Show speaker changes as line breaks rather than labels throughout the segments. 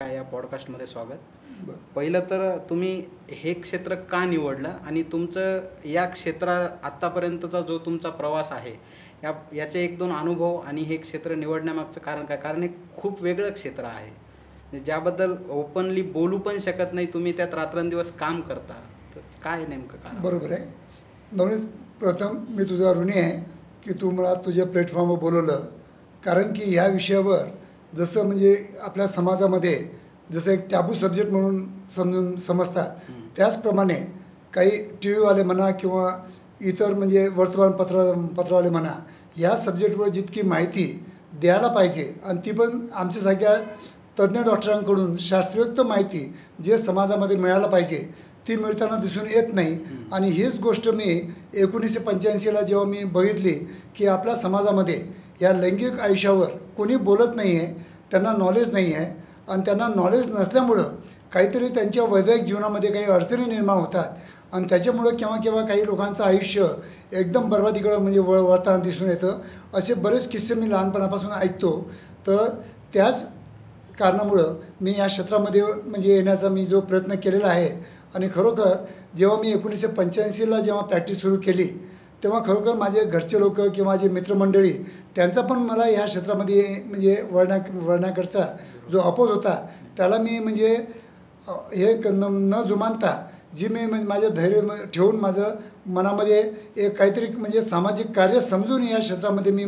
या पॉडकास्टमध्ये स्वागत.
बरं.
पहिलं तर तुम्ही हे क्षेत्र का निवडलं आणि तुमचं या आत्तापर्यंतचा जो तुमचा प्रवास आहे याचे एक दोन अनुभव आणि हे क्षेत्र निवडण्यामागचं कारण काय? कारण हे खूप वेगळं क्षेत्र आहे, ज्याबद्दल ओपनली बोलू पण शकत नाही. तुम्ही त्यात रात्रंदिवस काम करता, तर काय नेमकं कारण?
बरोबर आहे. नवनीत, प्रथम मी तुझा ऋणी आहे की तू मला तुझ्या प्लॅटफॉर्मवर बोलवलं. कारण की ह्या विषयावर जसं म्हणजे आपल्या समाजामध्ये जसं एक टॅबू सब्जेक्ट म्हणून समजतात, त्याचप्रमाणे काही टी व्हीवाले म्हणा किंवा इतर म्हणजे पत्रवाले म्हणा, या सब्जेक्टवर जितकी माहिती द्यायला पाहिजे आणि ती पण आमच्यासारख्या तज्ज्ञ डॉक्टरांकडून शास्त्रोक्त माहिती जे समाजामध्ये मिळायला पाहिजे ती मिळताना दिसून येत नाही. आणि हीच गोष्ट मी 1985ला जेव्हा मी बघितली की आपल्या समाजामध्ये या लैंगिक आयुष्यावर कोणी बोलत नाही आहे, त्यांना नॉलेज नाही आहे आणि त्यांना नॉलेज नसल्यामुळं काहीतरी त्यांच्या वैवाहिक जीवनामध्ये काही अडचणी निर्माण होतात आणि त्याच्यामुळं केव्हा काही लोकांचं आयुष्य एकदम बरबादीकडं म्हणजे वळताना दिसून येतं. असे बरेच किस्से मी लहानपणापासून ऐकतो. तर त्याच कारणामुळं मी या क्षेत्रामध्ये म्हणजे येण्याचा मी जो प्रयत्न केलेला आहे आणि खरोखर जेव्हा मी 1985ला जेव्हा प्रॅक्टिस सुरू केली तेव्हा खरोखर माझे घरचे लोक किंवा माझे मित्रमंडळी त्यांचा पण मला ह्या क्षेत्रामध्ये म्हणजे वळण्याकडचा जो अपोज होता त्याला मी म्हणजे हे न जुमानता जी मी माझं धैर्य ठेवून माझं मनामध्ये एक काहीतरी म्हणजे सामाजिक कार्य समजून या क्षेत्रामध्ये मी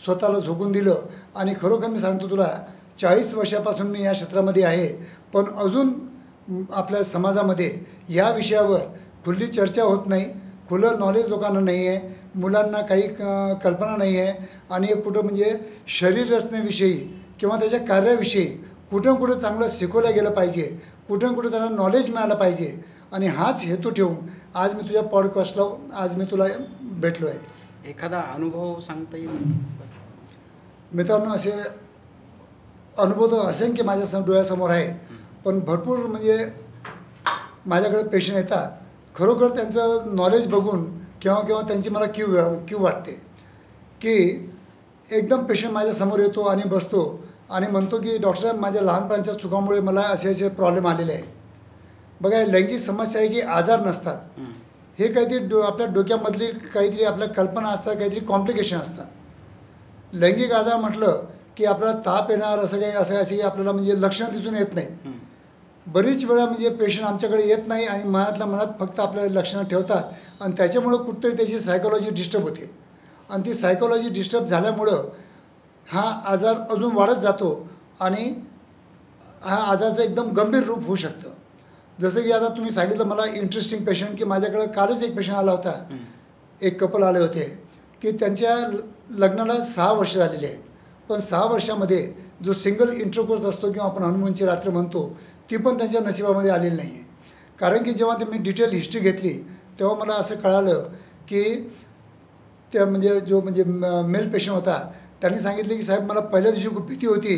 स्वतःला झोकून दिलं. आणि खरोखर मी सांगतो तुला 40 वर्षापासून मी या क्षेत्रामध्ये आहे, पण अजून आपल्या समाजामध्ये या विषयावर खुली चर्चा होत नाही, खुलं नॉलेज लोकांना नाही आहे, मुलांना काही कल्पना नाही आहे आणि कुठं म्हणजे शरीर रचनेविषयी किंवा त्याच्या कार्याविषयी कुठं चांगलं शिकवलं गेलं पाहिजे, कुठं त्यांना नॉलेज मिळालं पाहिजे. आणि हाच हेतू ठेवून आज मी तुझ्या पॉडकास्टला आज मी तुला भेटलो आहे.
एखादा अनुभव सांगता येईल?
मित्रांनो, असे अनुभव तर असंख्य माझ्या डोळ्यासमोर आहेत, पण भरपूर म्हणजे माझ्याकडे पेशंट येतात. खरोखर त्यांचं नॉलेज बघून केव्हा त्यांची मला क्यू वाटते की एकदम पेशंट माझ्यासमोर येतो आणि बसतो आणि म्हणतो की डॉक्टर साहेब, माझ्या लहानपणाच्या चुकामुळे मला असे प्रॉब्लेम आलेले आहेत. बघा, लैंगिक समस्या आहे की आजार नसतात, हे काहीतरी आपल्या डोक्यामधली काहीतरी आपल्या कल्पना असतात, काहीतरी कॉम्प्लिकेशन असतात. लैंगिक आजार म्हटलं की आपल्याला ताप येणार असं अशी आपल्याला म्हणजे लक्षणं दिसून येत नाहीत. बरीच वेळा म्हणजे पेशंट आमच्याकडे येत नाही आणि मनातल्या मनात फक्त आपल्या लक्षणं ठेवतात आणि त्याच्यामुळं कुठंतरी त्याची सायकोलॉजी डिस्टर्ब होते आणि ती सायकोलॉजी डिस्टर्ब झाल्यामुळं हा आजार अजून वाढत जातो आणि हा आजाराचं एकदम गंभीर रूप होऊ शकतं. जसं की आता तुम्ही सांगितलं मला इंटरेस्टिंग पेशंट की माझ्याकडं कालच एक पेशंट आला होता. एक कपल आले होते की त्यांच्या लग्नाला 6 वर्ष झालेली आहेत, पण 6 वर्षामध्ये जो सिंगल इंटरकोर्स असतो किंवा आपण हनुमानची रात्र म्हणतो ती पण त्यांच्या नशिबामध्ये आलेली नाही आहे. कारण की जेव्हा मी डिटेल हिस्ट्री घेतली तेव्हा मला असं कळालं की त्या म्हणजे मेल पेशंट होता, त्यांनी सांगितले की साहेब, मला पहिल्या दिवशी खूप भीती होती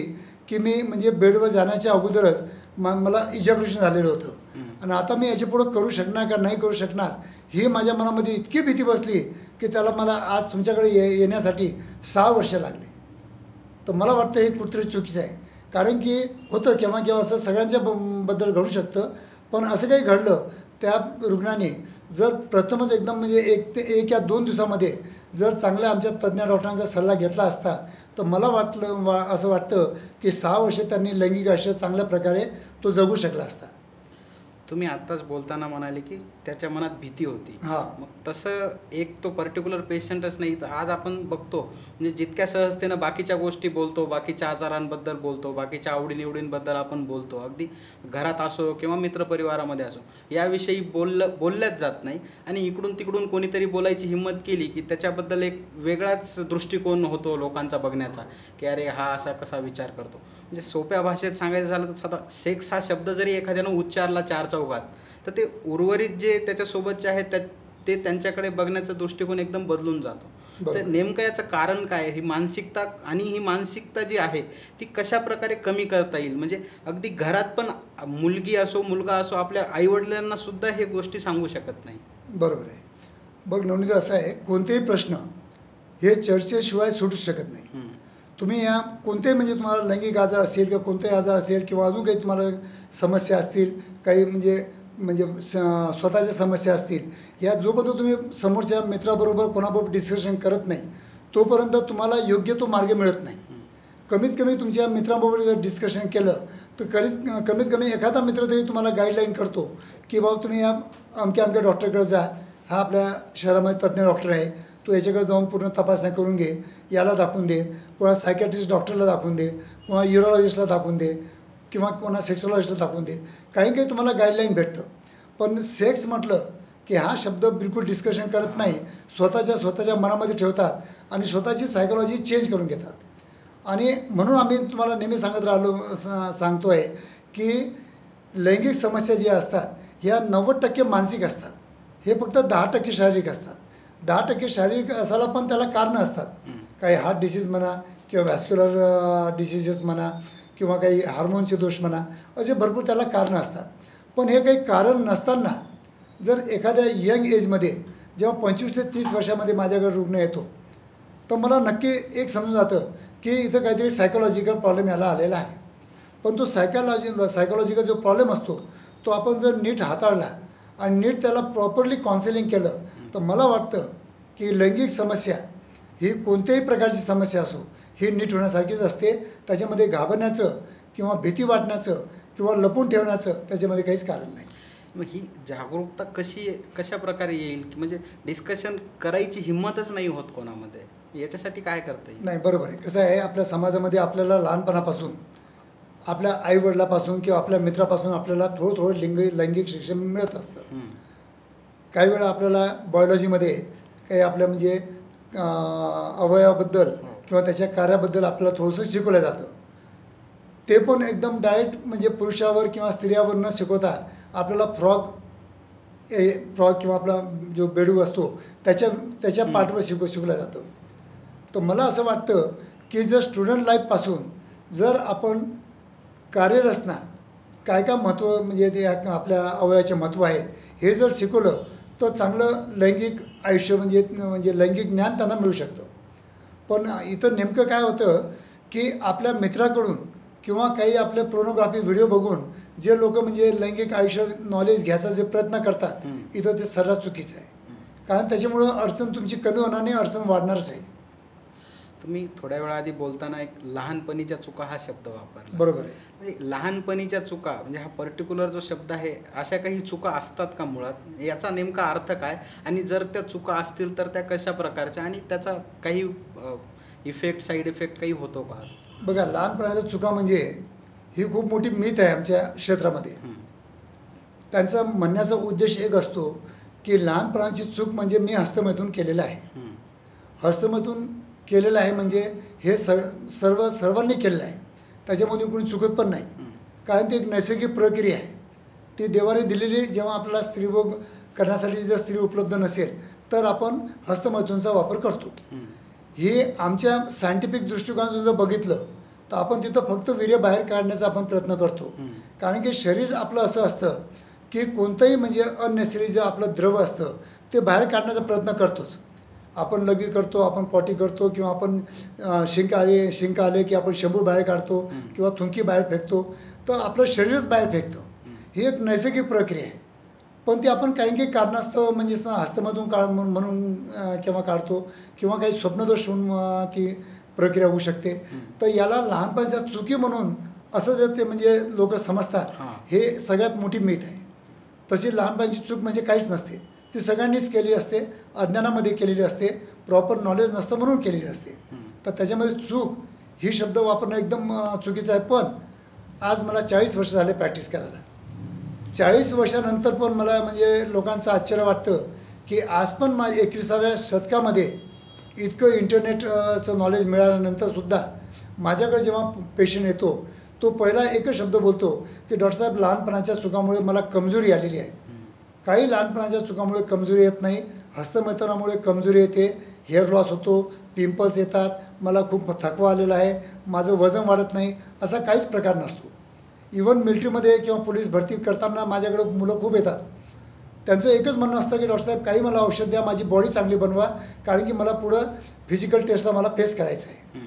की मी म्हणजे बेडवर जाण्याच्या अगोदरच मला इजॅक्युलेशन झालेलं होतं आणि आता मी याच्यापुढं करू शकणार का नाही करू शकणार ही माझ्या मनामध्ये इतकी भीती बसली की त्याला मला आज तुमच्याकडे येण्यासाठी 6 वर्ष लागली. तर मला वाटतं हे कुठेतरी चुकीचं आहे. कारण की होतं केव्हा असं सगळ्यांच्या बद्दल घडू शकतं, पण असं काही घडलं त्या रुग्णाने जर प्रथमच एकदम म्हणजे 1 या 2 दिवसामध्ये जर चांगल्या आमच्या तज्ज्ञ डॉक्टरांचा सल्ला घेतला असता तर मला असं वाटतं की 6 वर्ष त्यांनी लैंगिक आयुष्य चांगल्या प्रकारे तो जगू शकला असता.
तुम्ही आत्ताच बोलताना म्हणाले की त्याच्या मनात भीती होती. मग तसं एक तो पर्टिक्युलर पेशंटच नाही, तर आज आपण बघतो म्हणजे जितक्या सहजतेनं बाकीच्या गोष्टी बोलतो, बाकीच्या आजारांबद्दल बोलतो, बाकीच्या आवडीनिवडींबद्दल आपण बोलतो, अगदी घरात असो किंवा मित्रपरिवारामध्ये असो, याविषयी बोलल्याच जात नाही. आणि इकडून तिकडून कोणीतरी बोलायची हिंमत केली की त्याच्याबद्दल एक वेगळाच दृष्टिकोन होतो लोकांचा बघण्याचा की अरे हा असा कसा विचार करतो. म्हणजे सोप्या भाषेत सांगायचं झालं तर साधा सेक्स हा शब्द जरी एखाद्यानं उच्चारला 4 चौघात तर ते उर्वरित जे त्याच्यासोबतचे आहेत ते त्यांच्याकडे बघण्याचा दृष्टिकोन एकदम बदलून जातो. तर नेमकं याचं कारण काय? ही मानसिकता आणि ही मानसिकता जी आहे ती कशा प्रकारे कमी करता येईल? म्हणजे अगदी घरात पण मुलगी असो मुलगा असो आपल्या आईवडिलांना सुद्धा हे गोष्टी सांगू शकत नाही.
बरोबर आहे. बघ नवनीत, असं आहे, कोणतेही प्रश्न हे चर्चेशिवाय सुटू शकत नाही. तुम्ही या कोणतेही म्हणजे तुम्हाला लैंगिक आजार असेल किंवा कोणतेही आजार असेल किंवा अजून काही तुम्हाला समस्या असतील, काही म्हणजे स्वतःच्या समस्या असतील, या जोपर्यंत तुम्ही समोरच्या मित्राबरोबर कोणाबरोबर डिस्कशन करत नाही तोपर्यंत तुम्हाला योग्य तो मार्ग मिळत नाही. कमीत कमी तुमच्या मित्रांबरोबर जर डिस्कशन केलं तर कमीत कमी एखादा मित्र तरी तुम्हाला गाईडलाईन करतो की बाबा तुम्ही या अमक्या डॉक्टरकडे जा, हा आपल्या शहरामध्ये तज्ज्ञ डॉक्टर आहे, तू याच्याकडे जाऊन पूर्ण तपासण्या करून घे, याला दाखवून दे, कोणा सायकॅट्रिस्ट डॉक्टरला दाखवून दे, कोणा युरोलॉजिस्टला दाखवून दे किंवा कोणा सेक्सॉलॉजिस्टला दाखवून दे. काही तुम्हाला गाईडलाईन भेटतं. पण सेक्स म्हटलं की हा शब्द बिलकुल डिस्कशन करत नाही, स्वतःच्या मनामध्ये ठेवतात आणि स्वतःची सायकॉलॉजी चेंज करून घेतात. आणि म्हणून आम्ही तुम्हाला नेहमी सांगतो आहे की लैंगिक समस्या ज्या असतात ह्या 90% मानसिक असतात, हे फक्त 10% शारीरिक असतात. 10% शारीरिक असायला पण त्याला कारणं असतात. काही हार्ट डिसीज म्हणा किंवा व्हॅस्क्युलर डिसीजेस म्हणा किंवा काही हार्मोनचे दोष म्हणा, असे भरपूर त्याला कारणं असतात. पण हे काही कारण नसताना जर एखाद्या यंग एजमध्ये जेव्हा 25 ते 30 वर्षामध्ये माझ्याकडे रुग्ण येतो तर मला नक्की एक समजून जातं की इथं काहीतरी सायकोलॉजिकल प्रॉब्लेम याला आलेला आहे. पण तो सायकोलॉजिकल जो प्रॉब्लेम असतो तो आपण जर नीट हाताळला आणि नीट त्याला प्रॉपरली काउन्सिलिंग केलं तर मला वाटतं की लैंगिक समस्या ही कोणत्याही प्रकारची समस्या असो ही नीट होण्यासारखीच असते. त्याच्यामध्ये घाबरण्याचं किंवा भीती वाटण्याचं किंवा लपून ठेवण्याचं त्याच्यामध्ये काहीच कारण नाही.
मग ही जागरूकता कशा प्रकारे येईल की म्हणजे डिस्कशन करायची हिंमतच नाही होत कोणामध्ये, याच्यासाठी काय करता येईल?
नाही, बरोबर आहे. कसं आहे, आपल्या समाजामध्ये आपल्याला लहानपणापासून आपल्या आईवडिलापासून किंवा आपल्या मित्रापासून आपल्याला थोडं लैंगिक शिक्षण मिळत असतं. काही वेळा आपल्याला बायोलॉजीमध्ये काही आपल्या म्हणजे अवयवाबद्दल किंवा त्याच्या कार्याबद्दल आपल्याला थोडंसं शिकवलं जातं. ते पण एकदम डायरेक्ट म्हणजे पुरुषावर किंवा स्त्रियावर न शिकवता आपल्याला फ्रॉग किंवा आपला जो बेडूक असतो त्याच्या पाठवर शिकवलं जातं. तर मला असं वाटतं की जर स्टुडंट लाईफपासून जर आपण कार्यरचना काय महत्त्व म्हणजे ते आपल्या अवयवाचे महत्त्व आहेत हे जर शिकवलं तर चांगलं लैंगिक आयुष्य म्हणजे लैंगिक ज्ञान त्यांना मिळू शकतं. पण इथं नेमकं काय होतं की आपल्या मित्राकडून किंवा काही आपले पोर्नोग्राफी व्हिडिओ बघून जे लोक म्हणजे लैंगिक आयुष्य नॉलेज घ्यायचा जे प्रयत्न करतात इथं ते सर्रास चुकीचं आहे. कारण त्याच्यामुळं अडचण तुमची कमी होणार नाही, अडचण वाढणारच आहे.
तुम्ही थोड्या वेळा आधी बोलताना एक लहानपणीच्या चुका हा शब्द वापरला.
बरोबर आहे.
म्हणजे लहानपणीच्या चुका म्हणजे हा पर्टिक्युलर जो शब्द आहे, अशा काही चुका असतात का मुळात? याचा नेमका अर्थ काय? आणि जर त्या चुका असतील तर त्या कशा प्रकारच्या आणि त्याचा काही साईड इफेक्ट काही होतो का?
बघा, लहानपणाच्या चुका म्हणजे ही खूप मोठी मीथ आहे आमच्या क्षेत्रामध्ये. त्यांचा म्हणण्याचा उद्देश एक असतो की लहानपणाची चूक म्हणजे मी हस्तमैथून केलेलं आहे. हस्तमैथून केलेलं आहे म्हणजे हे सर्वांनी केलेलं आहे, त्याच्यामध्ये कोणी चुकत पण नाही. कारण ती एक नैसर्गिक प्रक्रिया आहे, ती देवाने दिलेली. जेव्हा आपल्याला स्त्रीभोग करण्यासाठी जर स्त्री उपलब्ध नसेल तर आपण हस्तमैथूनचा वापर करतो. हे आमच्या सायंटिफिक दृष्टिकोनातून जर बघितलं तर आपण तिथं फक्त वीर्य बाहेर काढण्याचा आपण प्रयत्न करतो. कारण की शरीर आपलं असं असतं की कोणतंही म्हणजे अननेसेसरी जे आपलं द्रव असतं ते बाहेर काढण्याचा प्रयत्न करतोच. आपण लघवी करतो, आपण पॉटी करतो किंवा आपण शिंक आले की आपण शेंबूड बाहेर काढतो किंवा थुंकी बाहेर फेकतो, तर आपलं शरीरच बाहेर फेकतं. ही एक नैसर्गिक प्रक्रिया आहे. पण ती आपण काही कारणास्तव म्हणजे हस्तमधून म्हणून किंवा काढतो किंवा काही स्वप्नदोष होऊन ती प्रक्रिया होऊ शकते. तर याला लहानपणाच्या चुकी म्हणून असं जर ते म्हणजे लोक समजतात, हे सगळ्यात मोठी मीथ आहे. तशी लहानपणाची चूक म्हणजे काहीच नसते, ती सगळ्यांनीच केलेली असते, अज्ञानामध्ये केलेली असते, प्रॉपर नॉलेज नसतं म्हणून केलेली असते. तर त्याच्यामध्ये चूक ही शब्द वापरणं एकदम चुकीचं आहे. पण आज मला 40 वर्ष झाले प्रॅक्टिस करायला. 40 वर्षानंतर पण मला म्हणजे लोकांचं आश्चर्य वाटतं की आज पण माझ्या 21व्या शतकामध्ये इतकं इंटरनेटचं नॉलेज मिळाल्यानंतरसुद्धा माझ्याकडे जेव्हा पेशंट येतो तो पहिला एकच शब्द बोलतो की डॉक्टर साहेब, लहानपणाच्या चुकामुळे मला कमजोरी आलेली आहे. काही लहानपणाच्या चुकामुळे कमजोरी येत नाही, हस्तमैथुनामुळे कमजोरी येते, हेअर लॉस होतो, पिंपल्स येतात, मला खूप थकवा आलेला आहे, माझं वजन वाढत नाही, असा काहीच प्रकार नसतो. इवन मिलिटरीमध्ये किंवा पोलीस भरती करताना माझ्याकडे मुलं खूप येतात. त्यांचं एकच म्हणणं असतं की डॉक्टर साहेब, काही मला औषध द्या, माझी बॉडी चांगली बनवा, कारण की मला पुढं फिजिकल टेस्टला मला फेस करायचं आहे.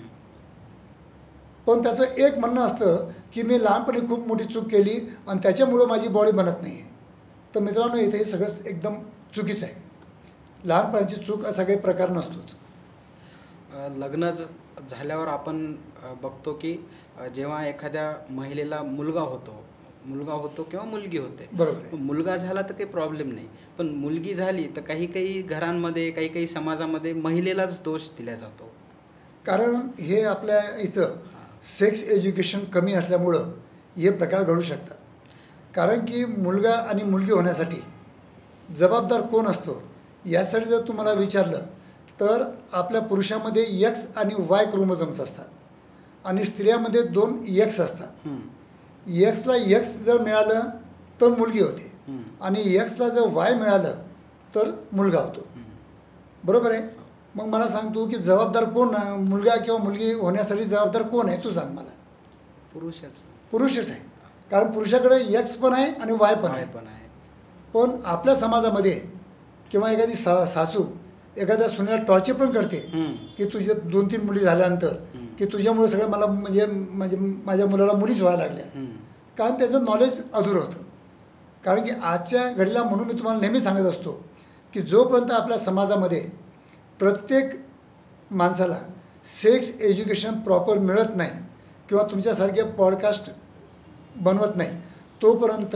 पण त्याचं एक म्हणणं असतं की मी लहानपणी खूप मोठी चूक केली आणि त्याच्यामुळं माझी बॉडी बनत नाही आहे. तर मित्रांनो, इथे हे सगळंच एकदम चुकीचं आहे. लहानपणाची चूक असा काही प्रकार नसतोच.
लग्न झाल्यावर आपण बघतो की जेव्हा एखाद्या महिलेला मुलगा होतो किंवा मुलगी होते,
बरोबर.
मुलगा झाला तर काही प्रॉब्लेम नाही, पण मुलगी झाली तर काही काही घरांमध्ये काही काही समाजामध्ये महिलेलाच दोष दिला जातो.
कारण हे आपल्या इथं सेक्स एज्युकेशन कमी असल्यामुळं हे प्रकार घडू शकतात. कारण की मुलगा आणि मुलगी होण्यासाठी जबाबदार कोण असतो यासाठी जर तुम्हाला विचारलं तर आपल्या पुरुषामध्ये एक्स आणि वाय क्रोमोझोम्स असतात आणि स्त्रियामध्ये 2 एक्स असतात. एक्सला एक्स जर मिळालं तर मुलगी होते आणि एक्सला जर वाय मिळालं तर मुलगा होतो. बरोबर आहे. मग मला सांग तू की जबाबदार कोण, मुलगा किंवा मुलगी होण्यासाठी जबाबदार कोण आहे? तू सांग मला. पुरुषच आहे. कारण पुरुषाकडे एक्स पण आहे आणि वाय पण आहे. पण आपल्या समाजामध्ये किंवा एखादी सासू एखाद्या सुनेला टॉर्चर पण करते की तुझ्या 2-3 मुली झाल्यानंतर की तुझ्यामुळे सगळं मला म्हणजे माझ्या मुलाला मुलीच व्हायला लागल्या. कारण त्याचं नॉलेज अधूर होतं. कारण की आजच्या घडीला म्हणून मी तुम्हाला नेहमी सांगत असतो की जोपर्यंत आपल्या समाजामध्ये प्रत्येक माणसाला सेक्स एज्युकेशन प्रॉपर मिळत नाही किंवा तुमच्यासारखे पॉडकास्ट बनवत नाही तोपर्यंत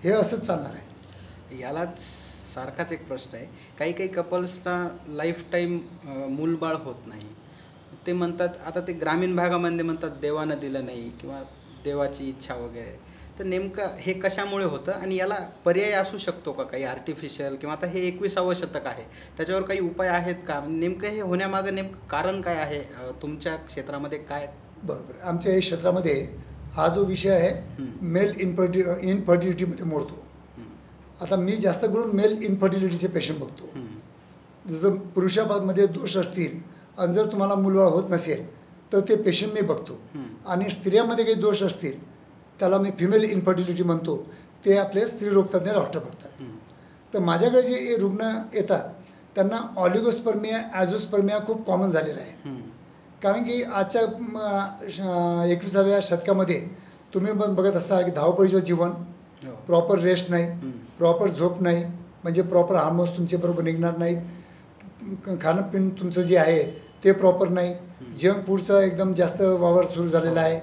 हे असंच चालणार आहे.
यालाच सारखाच एक प्रश्न आहे. काही काही कपल्सना लाईफ टाईम मूलबाळ होत नाही. ते म्हणतात, आता ते ग्रामीण भागामध्ये म्हणतात देवानं दिलं नाही किंवा देवाची इच्छा वगैरे. तर नेमकं हे कशामुळे होतं आणि याला पर्याय असू शकतो का काही आर्टिफिशियल? किंवा आता हे 21वे शतक आहे, त्याच्यावर काही उपाय आहेत का? नेमकं हे होण्यामागं नेमकं कारण काय आहे? तुमच्या क्षेत्रामध्ये काय?
बरोबर. आमच्या या क्षेत्रामध्ये हा जो विषय आहे मेल इनफर्टिलिटीमध्ये मोडतो. आता मी जास्त करून मेल इनफर्टिलिटीचे पेशंट बघतो. जसं पुरुषामध्ये दोष असतील आणि जर तुम्हाला मुलबाळ होत नसेल तर ते पेशंट मी बघतो. आणि स्त्रियांमध्ये काही दोष असतील त्याला मी फिमेल इनफर्टिलिटी म्हणतो, ते आपले स्त्रीरोगतज्ञ डॉक्टर बघतात. तर माझ्याकडे जे रुग्ण येतात त्यांना ऑलिगोस्पर्मिया ॲझोस्पर्मिया खूप कॉमन झालेला आहे. कारण की आजच्या 21व्या शतकामध्ये तुम्ही बघत असता की धावपळीचं जीवन, प्रॉपर रेस्ट नाही, प्रॉपर झोप नाही, म्हणजे प्रॉपर हार्मोन्स तुमचे बरोबर निघणार नाहीत, खाणं पिणं तुमचं जे आहे ते प्रॉपर नाही, जंक फूडचा एकदम जास्त वावर सुरू झालेला आहे.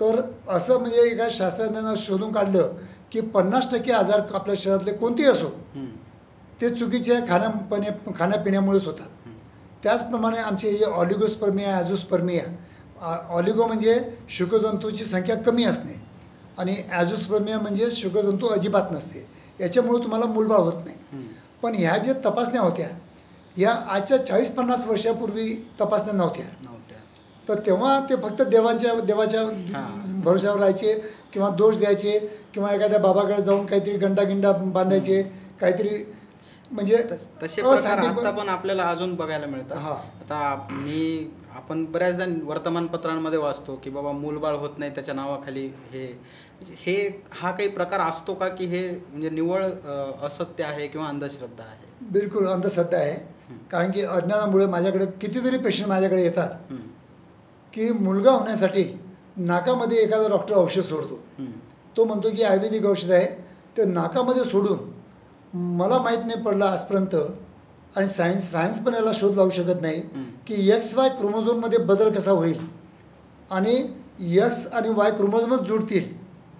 तर असं म्हणजे एका शास्त्रज्ञानं शोधून काढलं की 50% आजार आपल्या शरीरातले कोणतेही असो ते चुकीच्या खाण्यापिण्यामुळेच होतात. त्याचप्रमाणे आमचे हे ऑलिगोस्पर्मिया ॲझोस्पर्मिया, ऑलिगो म्हणजे शुक्रजंतूची संख्या कमी असणे आणि ॲझोस्पर्मिया म्हणजे शुक्रजंतू अजिबात नसते, याच्यामुळे तुम्हाला मूलबाळ होत नाही. पण ह्या ज्या तपासण्या होत्या या आजच्या 40-50 वर्षापूर्वी तपासण्या नव्हत्या. तर तेव्हा ते फक्त देवाच्या भरोशावर राहायचे किंवा दोष द्यायचे किंवा एखाद्या बाबाकडे जाऊन काहीतरी गंडा बांधायचे, काहीतरी म्हणजे
तसे प्रकार आता पण आपल्याला अजून बघायला मिळतात. आता आपण बऱ्याचदा वर्तमानपत्रांमध्ये वाचतो की बाबा मूलबाळ होत नाही त्याच्या नावाखाली हे हा काही प्रकार असतो का की हे म्हणजे निव्वळ असत्य आहे किंवा अंधश्रद्धा आहे?
बिलकुल अंधश्रद्धा आहे. कारण की अज्ञानामुळे माझ्याकडे कितीतरी पेशंट माझ्याकडे येतात की मुलगा होण्यासाठी नाकामध्ये एखादा डॉक्टर औषध सोडतो. तो म्हणतो की आयुर्वेदिक औषध आहे, ते नाकामध्ये सोडून मला माहीत नाही पडलं आजपर्यंत आणि सायन्स पण याला शोध लावू शकत नाही की XY क्रोमोझोममध्ये बदल कसा होईल आणि X आणि Y क्रोमोझोमच जुळतील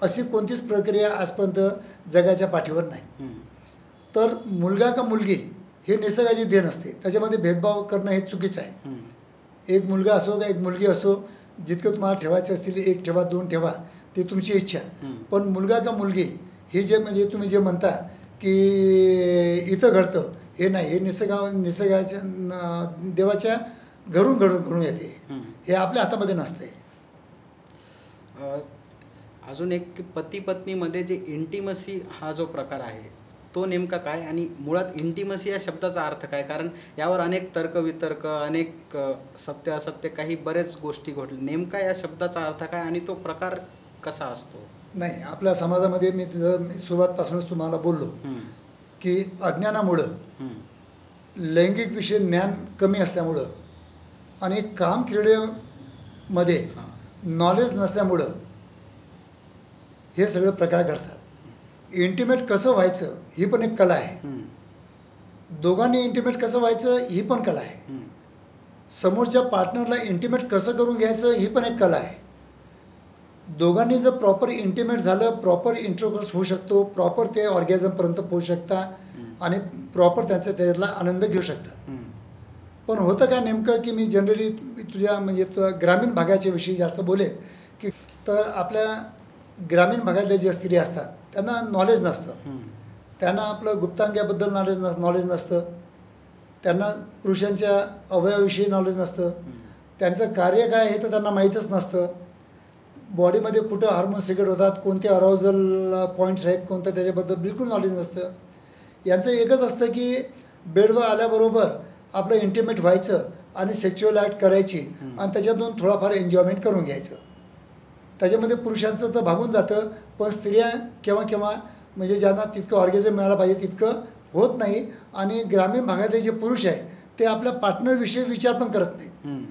अशी कोणतीच प्रक्रिया आजपर्यंत जगाच्या पाठीवर नाही. तर मुलगा का मुलगी हे निसर्गाची देण असते, त्याच्यामध्ये भेदभाव करणं हे चुकीचं आहे. एक मुलगा असो का एक मुलगी असो, जितकं तुम्हाला ठेवायचं असतील 1 ठेवा 2 ठेवा, ते तुमची इच्छा. पण मुलगा का मुलगी हे जे म्हणजे तुम्ही जे म्हणता की इथं घडतं हे नाही, हे निसर्गाच्या देवाच्या घरून येते, हे आपल्या हातामध्ये नसते.
अजून एक पती पत्नीमध्ये जे इंटिमसी हा जो प्रकार आहे तो नेमका काय आणि मुळात इंटिमसी या शब्दाचा अर्थ काय? कारण यावर अनेक तर्कवितर्क, अनेक सत्य असत्य काही बरेच गोष्टी घडल्या. नेमका या शब्दाचा अर्थ काय आणि तो प्रकार कसा असतो?
नाही, आपल्या समाजामध्ये मी सुरुवातपासूनच तुम्हाला बोललो की अज्ञानामुळं, लैंगिक विषय ज्ञान कमी असल्यामुळं आणि काम क्रीडेमध्ये नॉलेज नसल्यामुळं हे सगळे प्रकार घडतात. इंटिमेट कसं व्हायचं ही पण एक कला आहे. दोघांनी इंटिमेट कसं व्हायचं ही पण कला आहे. समोरच्या पार्टनरला इंटिमेट कसं करून घ्यायचं ही पण एक कला आहे. दोघांनी जर प्रॉपर इंटिमेट झालं, प्रॉपर इंटरकोर्स होऊ शकतो, प्रॉपर ते ऑर्गॅझमपर्यंत पोहोचू शकता आणि प्रॉपर त्याच्यातला आनंद घेऊ शकतात. पण होतं काय नेमकं की मी जनरली तुझ्या म्हणजे ग्रामीण भागाच्या विषयी जास्त बोलेन की तर आपल्या ग्रामीण भागातल्या ज्या स्त्री असतात त्यांना नॉलेज नसतं. त्यांना आपलं गुप्तांगाबद्दल नॉलेज नसतं. त्यांना पुरुषांच्या अवयवाविषयी नॉलेज नसतं. त्यांचं कार्य काय आहे तर त्यांना माहीतच नसतं. बॉडीमध्ये कुठं हार्मोन्स सिक्रेट होतात, कोणते अराउजल पॉईंट्स आहेत, कोणतं त्याच्याबद्दल बिलकुल नॉलेज नसतं. यांचं एकच असतं की बेडवर आल्याबरोबर आपलं इंटिमेट व्हायचं आणि सेक्च्युअल ॲक्ट करायची आणि त्याच्यातून थोडाफार एन्जॉयमेंट करून घ्यायचं. त्याच्यामध्ये पुरुषांचं तर भागून जातं, पण स्त्रिया केव्हा केव्हा म्हणजे ज्यांना तितकं ऑर्गॅझम मिळालं पाहिजे तितकं होत नाही. आणि ग्रामीण भागातले जे पुरुष आहे ते आपल्या पार्टनरविषयी विचार पण करत नाहीत.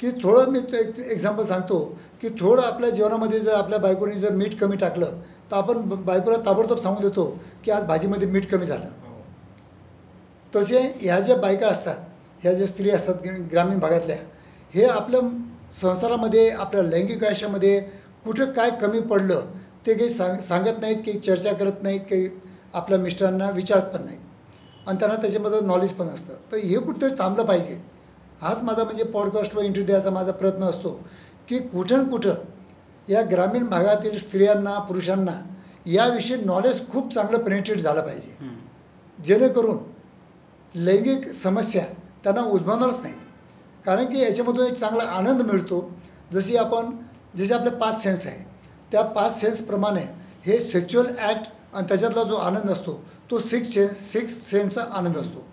की थोडं मी एक एक्झाम्पल सांगतो की थोडं आपल्या जेवणामध्ये जर आपल्या बायकोने जर मीठ कमी टाकलं तर आपण बायकोला ताबडतोब सांगून देतो की आज भाजीमध्ये मीठ कमी झालं. तसे ह्या ज्या बायका असतात, ह्या ज्या स्त्री असतात ग्रामीण भागातल्या, हे आपल्या संसारामध्ये आपल्या लैंगिक आयुष्यामध्ये कुठं काय कमी पडलं ते काही सांगत नाहीत, काही चर्चा करत नाहीत, काही आपल्या मिस्टरांना विचारत पण नाहीत आणि त्यांना त्याच्यामध्ये नॉलेज पण असतं. तर हे कुठंतरी थांबलं पाहिजे. हाच माझा म्हणजे पॉडकास्टवर इंटरव्ह्यू द्यायचा माझा प्रयत्न असतो की कुठं या ग्रामीण भागातील स्त्रियांना पुरुषांना याविषयी नॉलेज खूप चांगलं पेनिट्रेट झालं पाहिजे, जेणेकरून लैंगिक समस्या त्यांना उद्भवणारच नाहीत. कारण की याच्यामधून एक चांगला आनंद मिळतो. जसे आपले 5 सेन्स आहे त्या 5 सेन्सप्रमाणे हे सेक्च्युअल ॲक्ट आणि त्याच्यातला जो आनंद असतो तो 6 सेन्सचा आनंद असतो.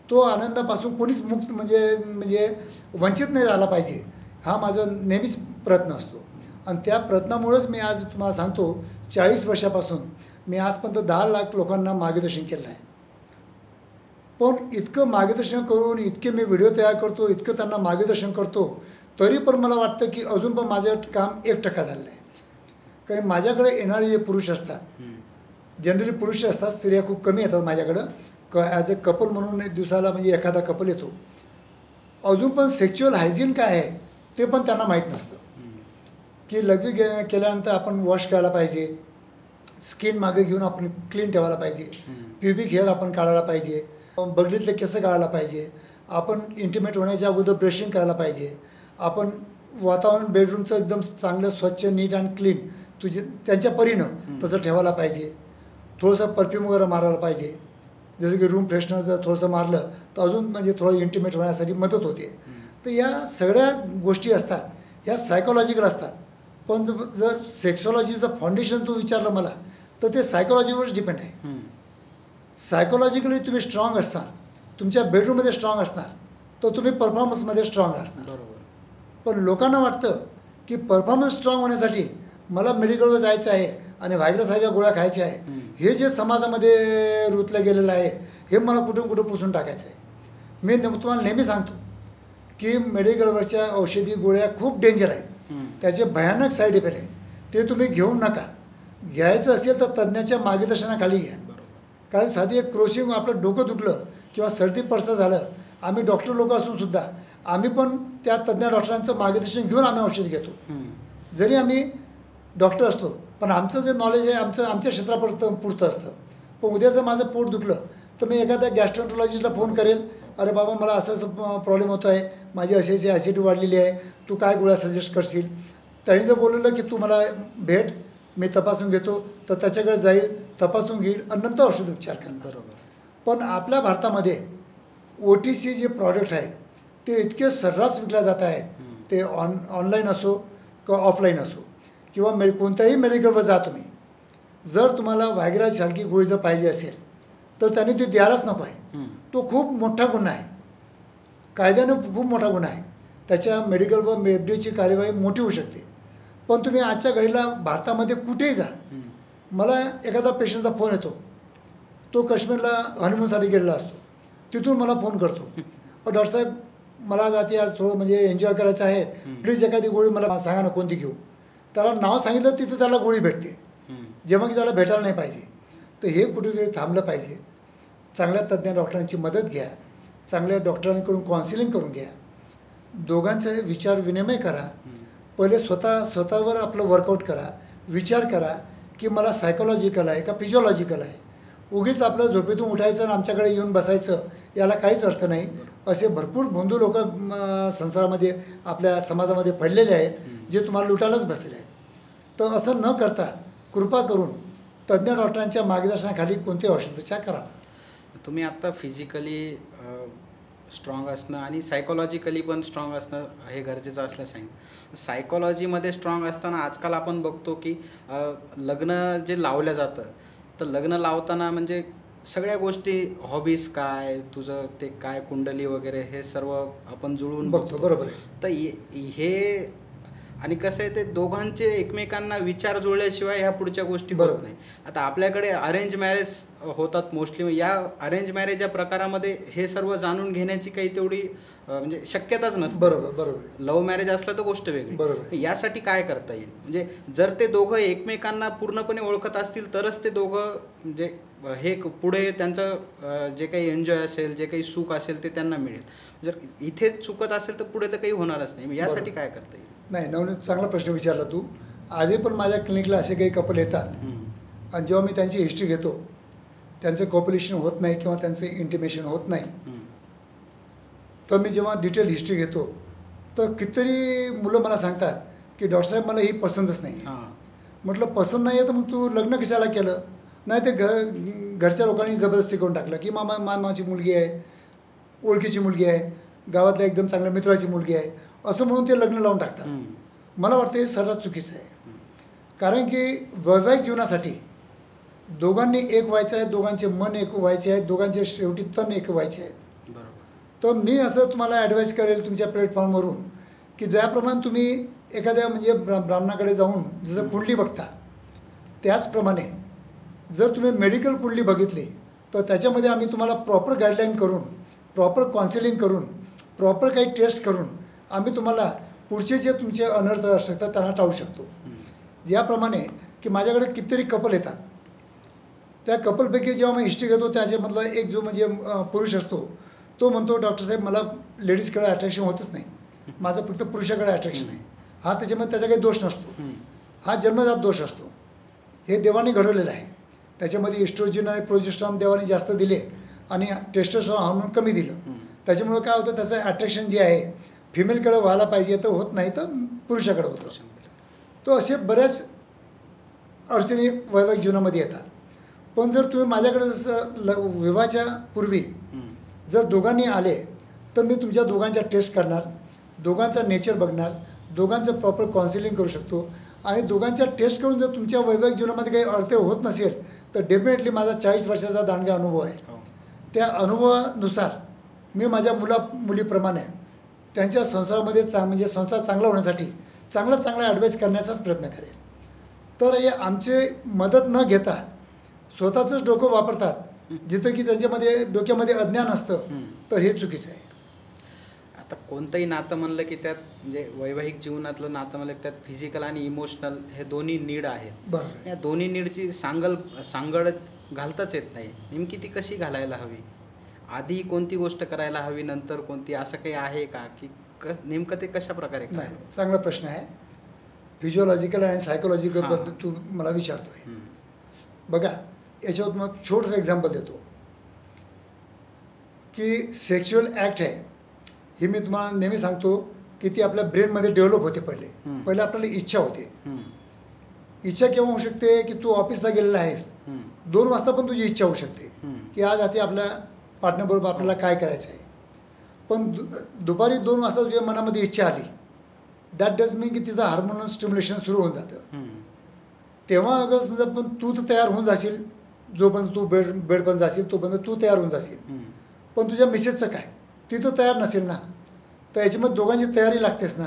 तो आनंदापासून कोणीच मुक्त म्हणजे वंचित नाही राहिला पाहिजे, हा माझा नेहमीच प्रयत्न असतो. आणि त्या प्रयत्नामुळेच मी आज तुम्हाला सांगतो 40 वर्षापासून मी आजपर्यंत 10 लाख लोकांना मार्गदर्शन केलं आहे. पण इतकं मार्गदर्शन करून इतके मी व्हिडिओ तयार करतो, इतकं त्यांना मार्गदर्शन करतो, तरी पण मला वाटतं की अजून पण माझं काम 1% झालं आहे. कारण माझ्याकडे येणारे जे पुरुष असतात, जनरली पुरुष असतात, स्त्रिया खूप कमी येतात माझ्याकडं. ॲज अ कपल म्हणून दिवसाला म्हणजे एखादा कपल येतो. अजून पण सेक्च्युअल हायजीन काय आहे ते पण त्यांना माहीत नसतं. की लग्न केल्यानंतर आपण वॉश करायला पाहिजे, स्किन मागे घेऊन आपण क्लीन ठेवायला पाहिजे, प्युबिक हेअर आपण काढायला पाहिजे, बगलीतले केस काढायला पाहिजे, आपण इंटिमेट होण्याच्या अगोदर ब्रशिंग करायला पाहिजे, आपण वातावरण बेडरूमचं एकदम चांगलं स्वच्छ नीट अँड क्लीन त्यांच्या परीनं तसं ठेवायला पाहिजे. थोडंसं परफ्यूम वगैरे मारायला पाहिजे. जसं की रूम फ्रेशनर जर थोडंसं मारलं तर अजून म्हणजे थोडं इंटिमेट होण्यासाठी मदत होते. तर या सगळ्या गोष्टी असतात, ह्या सायकोलॉजिकल असतात. पण जर सेक्सॉलॉजीचं फाउंडेशन तू विचारलं मला तर ते सायकोलॉजीवरच डिपेंड आहे. सायकोलॉजिकली तुम्ही स्ट्रॉंग असणार, तुमच्या बेडरूममध्ये स्ट्रॉंग असणार, तर तुम्ही परफॉर्मन्समध्ये स्ट्रॉंग असणार. पण लोकांना वाटतं की परफॉर्मन्स स्ट्रॉंग होण्यासाठी मला मेडिकलवर जायचं आहे आणि व्हायरससारख्या गोळ्या खायच्या आहे. हे जे समाजामध्ये रुतलं गेलेलं आहे हे मला कुठं पुसून टाकायचं आहे. मी तुम्हाला नेहमी सांगतो की मेडिकलवरच्या औषधी गोळ्या खूप डेंजर आहेत, त्याचे भयानक साईड इफेक्ट आहेत. ते तुम्ही घेऊ नका. घ्यायचं असेल तर तज्ज्ञाच्या मार्गदर्शनाखाली घ्या. कारण साधी एक क्रोसिंग आपलं डोकं दुखलं किंवा सर्दी पडसं झालं, आम्ही डॉक्टर लोक असूनसुद्धा आम्ही पण त्या तज्ज्ञ डॉक्टरांचं मार्गदर्शन घेऊन आम्ही औषध घेतो. जरी आम्ही डॉक्टर असलो पण आमचं जे नॉलेज आहे आमच्या क्षेत्रापुरतं पुरतं असतं. पण उद्या जर माझं पोट दुखलं तर मी एखाद्या गॅस्ट्रोएंटरोलॉजिस्टला फोन करेल, अरे बाबा मला असं प्रॉब्लेम होतो आहे, माझी अशी ॲसिडिटी वाढलेली आहे, तू काय गोळ्या सजेस्ट करशील. त्यांनी जर बोललेलं की तू मला भेट, मी तपासून घेतो, तर त्याच्याकडे जाईल, तपासून घेईल आणि नंतर औषध उपचार करणार. पण आपल्या भारतामध्ये OTC जे प्रॉडक्ट आहेत ते इतके सर्रास विकल्या जात आहेत. ते ऑनलाईन असो किंवा ऑफलाईन असो किंवा कोणत्याही मेडिकलवर जा तुम्ही, जर तुम्हाला व्हायग्रासारखी गोळी जर पाहिजे असेल तर त्यांनी ते द्यायलाच नको आहे. तो खूप मोठा गुन्हा आहे, कायद्यानं खूप मोठा गुन्हा आहे. त्याच्या मेडिकलवर FDAची कार्यवाही मोठी होऊ शकते. पण तुम्ही आजच्या घडीला भारतामध्ये कुठेही जा, मला एखादा पेशंटचा फोन येतो, तो काश्मीरला हनीमूनसाठी गेलेला असतो, तिथून मला फोन करतो, डॉक्टर साहेब मला जाते आज थोडं म्हणजे एन्जॉय करायचं आहे, प्लीज एखादी गोळी मला सांगा ना कोणती घेऊ. त्याला नाव सांगितलं तिथं त्याला गोळी भेटते, जेव्हा की त्याला भेटायला नाही पाहिजे. तर हे कुठेतरी थांबलं पाहिजे. चांगल्या तज्ज्ञ डॉक्टरांची मदत घ्या, चांगल्या डॉक्टरांकडून काउन्सिलिंग करून घ्या, दोघांचे विचार विनिमय करा. पहिले स्वतःवर आपलं वर्कआउट करा, विचार करा की मला सायकोलॉजिकल आहे का फिजिओलॉजिकल आहे. उगीच आपलं झोपेतून उठायचं आणि आमच्याकडे येऊन बसायचं याला काहीच अर्थ नाही. असे भरपूर भोंदू लोक संसारामध्ये आपल्या समाजामध्ये पडलेले आहेत जे तुम्हाला लुटायलाच बसलेले आहेत. तर असं न करता कृपा करून तज्ज्ञ डॉक्टरांच्या मार्गदर्शनाखाली कोणते औषधोपचार करा.
तुम्ही आत्ता फिजिकली स्ट्रॉंग असणं आणि सायकोलॉजिकली पण स्ट्रॉंग असणं हे गरजेचं असलं सांगितलं. सायकोलॉजीमध्ये स्ट्रॉंग असताना आजकाल आपण बघतो की लग्न जे लावलं जातं, तर लग्न लावताना म्हणजे सगळ्या गोष्टी हॉबीज काय, तुझं ते काय कुंडली वगैरे हे सर्व आपण जुळून
बघतो. बरोबर आहे.
तर हे आणि कसं आहे ते दोघांचे एकमेकांना विचार जुळल्याशिवाय ह्या पुढच्या गोष्टी होत नाही. आता आपल्याकडे अरेंज मॅरेज होतात मोस्टली. या अरेंज मॅरेज या प्रकारामध्ये हे सर्व जाणून घेण्याची काही तेवढी म्हणजे शक्यताच नसते.
बरोबर.
लव्ह मॅरेज असलं तर गोष्ट वेगळी.
बरोबर.
यासाठी काय करता येईल, म्हणजे जर ते दोघं एकमेकांना पूर्णपणे ओळखत असतील तरच ते दोघं म्हणजे हे पुढे त्यांचं जे काही एन्जॉय असेल, जे काही सुख असेल ते त्यांना मिळेल. जर इथेच चुकत असेल तर पुढे तर काही होणारच नाही. यासाठी काय करता येईल?
नाही, नवनीत चांगला प्रश्न विचारला तू. आजही पण माझ्या क्लिनिकला असे काही कपल येतात आणि जेव्हा मी त्यांची हिस्ट्री घेतो, त्यांचं कॉप्युलेशन होत नाही किंवा त्यांचं इंटिमेशन होत नाही, तर मी जेव्हा डिटेल हिस्ट्री घेतो तर कितीतरी मुलं मला सांगतात की डॉक्टर साहेब मला ही पसंतच नाही आहे. म्हटलं पसंत नाही आहे तर मग तू लग्न कशाला केलं? नाही ते घरच्या लोकांनी जबरदस्ती करून टाकलं की मामाची मुलगी आहे, ओळखीची मुलगी आहे, गावातल्या एकदम चांगल्या मित्राची मुलगी आहे, असं म्हणून ते लग्न लावून टाकतात. मला वाटतं हे सर्वात चुकीचं आहे. कारण की वैवाहिक जीवनासाठी दोघांनी एक व्हायचं आहे, दोघांचे मन एक व्हायचे आहेत, दोघांचे शेवटी तन एक व्हायचे आहेत. तर मी असं तुम्हाला ॲडवाईस करेल तुमच्या प्लॅटफॉर्मवरून की ज्याप्रमाणे तुम्ही एखाद्या म्हणजे ब्राह्मणाकडे जाऊन जसं कुंडली बघता, त्याचप्रमाणे जर तुम्ही मेडिकल कुंडली बघितली तर त्याच्यामध्ये आम्ही तुम्हाला प्रॉपर गाईडलाईन करून, प्रॉपर काउन्सिलिंग करून, प्रॉपर काही टेस्ट करून आम्ही तुम्हाला पुढचे जे तुमचे अनर्थ असतात त्यांना टाळू शकतो. ज्याप्रमाणे की माझ्याकडे कितीतरी कपल येतात, त्या कपलपैकी जेव्हा मी हिस्ट्री घेतो त्याच्यामधला एक जो म्हणजे पुरुष असतो तो म्हणतो डॉक्टर साहेब मला लेडीजकडे अट्रॅक्शन होतच नाही, माझं फक्त पुरुषाकडे अट्रॅक्शन आहे. हा त्याच्यामध्ये त्याचा काही दोष नसतो, हा जन्मजात दोष असतो. हे देवाने घडवलेलं आहे. त्याच्यामध्ये इस्ट्रोजन आणि प्रोजेस्टेरॉन देवाने जास्त दिले आणि टेस्टोस्टेरॉन हार्मोन कमी दिलं. त्याच्यामुळे काय होतं, त्याचं अट्रॅक्शन जे आहे फिमेलकडे व्हायला पाहिजे तर होत नाही, तर पुरुषाकडे होतं. तो असे बऱ्याच अडचणी वैवाहिक जीवनामध्ये येतात. पण जर तुम्ही माझ्याकडे जसं विवाहाच्या पूर्वी जर दोघांनी आले तर मी तुमच्या दोघांच्या टेस्ट करणार, दोघांचा नेचर बघणार, दोघांचं प्रॉपर काउन्सिलिंग करू शकतो आणि दोघांच्या टेस्ट करून जर तुमच्या वैवाहिक जीवनामध्ये काही अर्थ होत नसेल तर डेफिनेटली माझा 40 वर्षाचा दांडगा अनुभव आहे. त्या अनुभवानुसार मी माझ्या मुलीप्रमाणे त्यांच्या संसारामध्ये म्हणजे संसार चांगला होण्यासाठी चांगला ॲडवाईस करण्याचाच प्रयत्न करेल. तर हे आमचे मदत न घेता स्वतःचंच डोकं वापरतात जिथं की त्यांच्यामध्ये डोक्यामध्ये अज्ञान असतं, तर हे चुकीचं आहे.
आता कोणतंही नातं म्हणलं की त्यात म्हणजे वैवाहिक जीवनातलं नातं म्हणलं की त्यात फिजिकल आणि इमोशनल हे दोन्ही नीड आहेत.
बरोबर.
या दोन्ही नीडची सांगड घालताच येत नाही. नेमकी ती कशी घालायला हवी? आधी कोणती गोष्ट करायला हवी, नंतर कोणती, असं काही आहे का की नेमकं ते कशा प्रकारे?
नाही, चांगला प्रश्न आहे. फिजिओलॉजिकल आणि सायकोलॉजिकल बद्दल तू मला विचारतोय. बघा, याच्यावर मग छोटंसं एक्झाम्पल देतो की सेक्शुअल ॲक्ट आहे हे मी तुम्हाला नेहमी सांगतो की ती आपल्या ब्रेनमध्ये डेव्हलप होते. पहिले आपल्याला इच्छा होते. इच्छा केव्हा होऊ शकते की तू ऑफिसला गेलेला आहेस, 2 वाजता पण तुझी इच्छा होऊ शकते की आज आता आपल्या पार्टनरबरोबर आपल्याला काय करायचं आहे. पण दुपारी 2 वाजता तुझ्या मनामध्ये इच्छा आली, दॅट डज मीन की तिचं हार्मोनल स्टिम्युलेशन सुरू होऊन जातं. तेव्हा अगर समजा पण तू तर तयार होऊन जाशील, जोपर्यंत तू बेडपर्यंत जाशील तोपर्यंत तू तयार होऊन जाशील. पण तुझ्या मिसेसचं काय, ती तर तयार नसेल ना. तर याच्यामध्ये दोघांची तयारी लागतेच ना.